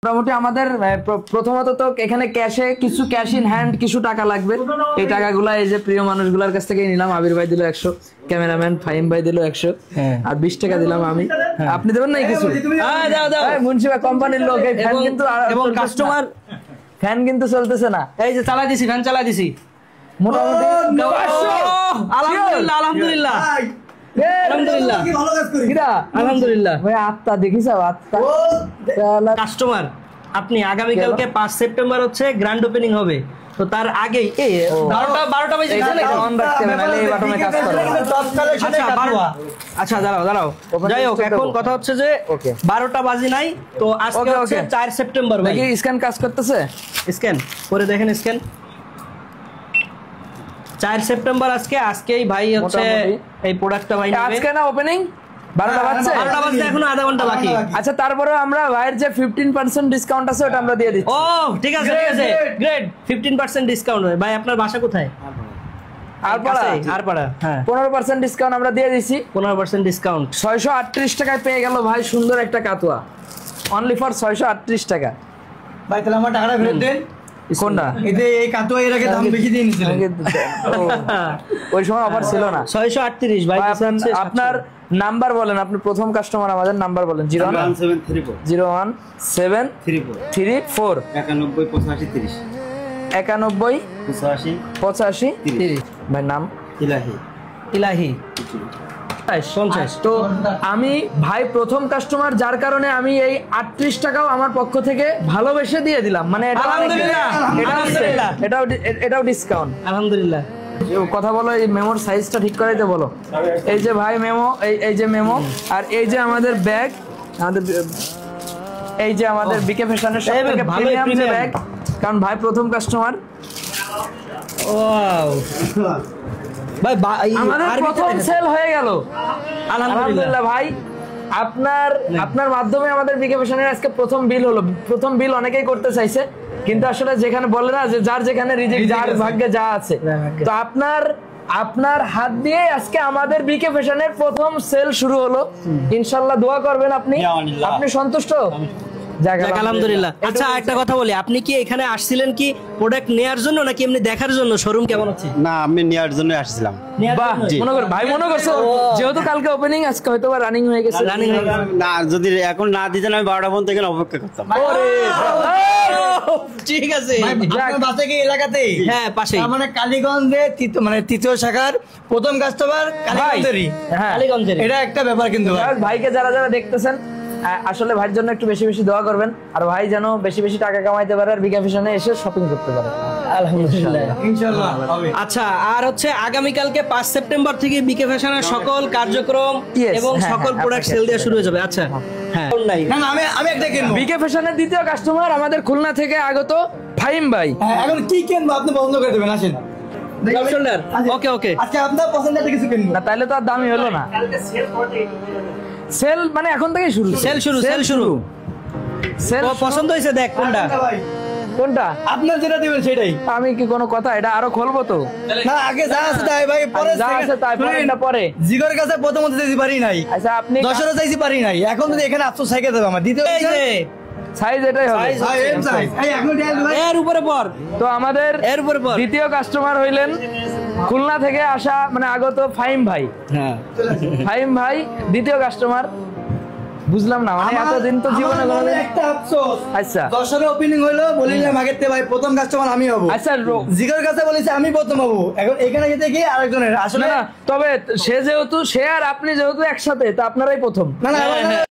মোটামুটি আমাদের প্রথমত তো এখানে ক্যাশে কিছু ক্যাশ ইন হ্যান্ড কিছু টাকা লাগবে। এই টাকাগুলো এই যে প্রিয় মানুষগুলোর কাছ থেকে নিলাম। আবির ভাই দিল 100, ক্যামেরাম্যান ফাহিম ভাই দিল 100, আর 20 টাকা দিলাম আমি। আপনি দেবেন না কিছু? দাও দাও। মুন্সিবা কোম্পানির লোক, এই ফ্যান কিন্তু এবং কাস্টমার ফ্যান কিন্তু চলতেছে না। এই যে চালাই দিছি, ফ্যান চালাই দিছি মোটামুটি। আলহামদুলিল্লাহ আলহামদুলিল্লাহ আলহামদুলিল্লাহ আলহামদুলিল্লাহ। ভাই আত্মা দেখিস, আত্মা কাস্টমার আপনি আগামীকালকে 5 সেপ্টেম্বর হচ্ছে গ্র্যান্ড ওপেনিং হবে, তো তার আগেই 12টা বাজে অন রাখতে হবে, নাহলে এই বাটনে কাজ করে না। আচ্ছা দাঁড়াও দাঁড়াও, যাই হোক এখন কথা হচ্ছে যে 12টা বাজে নাই, তো আজকে হচ্ছে 4 সেপ্টেম্বর। ভাই দেখি স্ক্যান কাজ করতেছে, স্ক্যান করে দেখেন। স্ক্যান 4 সেপ্টেম্বর আজকেই ভাই হচ্ছে এই প্রোডাক্টটা ভাই নেবে। আজকে না ওপেনিং 12টা বাজছে, 12টা বাজতে এখনো আধা ঘন্টা বাকি। আচ্ছা তারপরে আমরা ভাইয়ের যে 15% ডিসকাউন্ট আছে ওটা আমরা দিয়ে দিচ্ছি। ও ঠিক আছে ঠিক আছে, গ্রেট। 15% ডিসকাউন্ট ভাই। আপনার বাসা কোথায়? আরপাড়া। হ্যাঁ 15% ডিসকাউন্ট আমরা দিয়ে দিছি। 15% ডিসকাউন্ট 638 টাকায় পেয়ে গেল ভাই সুন্দর একটা কাতুয়া, অনলি ফর 638 টাকা। ভাই তাহলে আমার টাকাটা ফেরত দেন। কোনটা? এই কাতুয়া এর আগে দাম বেশি দিয়ে নিছিলেন, ওই সময় অফার ছিল না। 638 ভাই। আপনার নাম্বার বলেন, আপনি প্রথম কাস্টমার, আমাদের নাম্বার বলেন। 01734 01734 918530 91 85 30। ভাই নাম? ইলাহি 50। তো আমি ভাই প্রথম কাস্টমার, যার কারণে আমি এই 38 টাকাও আমার পক্ষ থেকে ভালোবেসে দিয়ে দিলাম। মানে এটাও ডিসকাউন্ট আলহামদুলিল্লাহ। কথা বলো, এই মেমোর সাইজটা ঠিক করাইতে বলো। এই যে ভাই মেমো, এই যে মেমো, আর এই যে আমাদের ব্যাগ, এই যে আমাদের বিকে ফ্যাশনের সবথেকে প্রিমিয়াম যে ব্যাগ, কারণ ভাই প্রথম কাস্টমার। ওয়াও ভাই আমাদের প্রথম সেল হয়ে গেল আলহামদুলিল্লাহ। ভাই আপনার মাধ্যমে আমাদের বিকে ফ্যাশনের আজকে প্রথম বিল হলো। প্রথম বিল অনেকেই করতে চাইছে, কিন্তু আসলে যেখানে বলে না যে যার যেখানে রিজিক, যার ভাগ্যে যা আছে, তো আপনার হাত দিয়ে আজকে আমাদের বিকে ফ্যাশনের প্রথম সেল শুরু হলো। ইনশাআল্লাহ দোয়া করবেন। আপনি সন্তুষ্ট? আলহামদুলিল্লাহ। আচ্ছা একটা কথা বলি, আপনি কি এখানে আসছিলেন কি প্রোডাক্ট নেয়ার জন্য নাকি এমনি দেখার জন্য শোরুম কেমন আছে? না, আমি নেয়ার জন্য আসছিলাম। বাহ, মনে করছো যেহেতু কালকে ওপেনিং, আজকে হয়তো রানিং হয়ে গেছে। না, যদি এখন না দিতেন আমি 12টা পর্যন্ত এখানে অপেক্ষা করতাম। ঠিক আছে। আপনার বাসা কি এলাকাতেই? হ্যাঁ পাশেই। মানে কালীগঞ্জে তৃতীয় শাখার প্রথম কাস্টমার কালীগঞ্জেরই। কালীগঞ্জের এটা একটা ব্যাপার। কিন্তু ভাইকে যারা দেখতেছেন, আসলে ভাইয়ের জন্য একটু বেশি বেশি দোয়া করবেন, আর ভাই যেন বেশি বেশি টাকা কামাইতে পারে, আর বিকে ফ্যাশনে এসে শপিং করতে পারে আলহামদুলিল্লাহ ইনশাআল্লাহ। আচ্ছা আর হচ্ছে আগামীকালকে 5 সেপ্টেম্বর থেকে বিকে ফ্যাশনের সকল কার্যক্রম এবং সকল প্রোডাক্ট সেল দেওয়া শুরু হয়ে যাবে। আচ্ছা হ্যাঁ, আমি একটা কিনবো। বিকে ফ্যাশনের দ্বিতীয় কাস্টমার আমাদের খুলনা থেকে আগত ফাহিম ভাই। এখন কি কিনবো আপনি পছন্দ করে দেবেন, আসেন। ওকে ওকে, আচ্ছা আপনার পছন্দের কিছু কিনবো না, তাহলে তো আর দামি হলো না। সেল মানে এখন থেকেই শুরু। সেল পছন্দ হয়েছে? দেখ কোনটা আপনার যেটা দিবেন সেটাই। আমি কি কোনো কথা, এটা আরো খুলবো তো না, আগে যা আছে তাই ভাই, পরে যা আছে তাই পরে। জিগর কাছে প্রথমত চাইছি পারি নাই। আচ্ছা আপনি 10 চাইছি পারি নাই, এখন যদি এখানে আফসোস সাইকে দেব আমার দ্বিতীয় সাইজ এটাই হবে। এর উপরে পর তো আমাদের এর উপরে পর দ্বিতীয় কাস্টমার হইলেন খুলনা থেকে আসা মানে আগত ফাহিম ভাই। হ্যাঁ ফাহিম ভাই দ্বিতীয় কাস্টমার। বুঝলাম না, মানে এতদিন তো জীবনে একটা আফসোস। আচ্ছা 10 ওপেনিং হলো, বলিলাম আগের থেকে ভাই প্রথম কাস্টমার আমি হব। আচ্ছা জিগর কাছে বলেছি আমি প্রথম হব, এখন এখানে যেতে গিয়ে আরেকজনের আসলে না, তবে সে যেহেতু সে আর আপনি যেহেতু একসাথে, তা আপনারাই প্রথম। না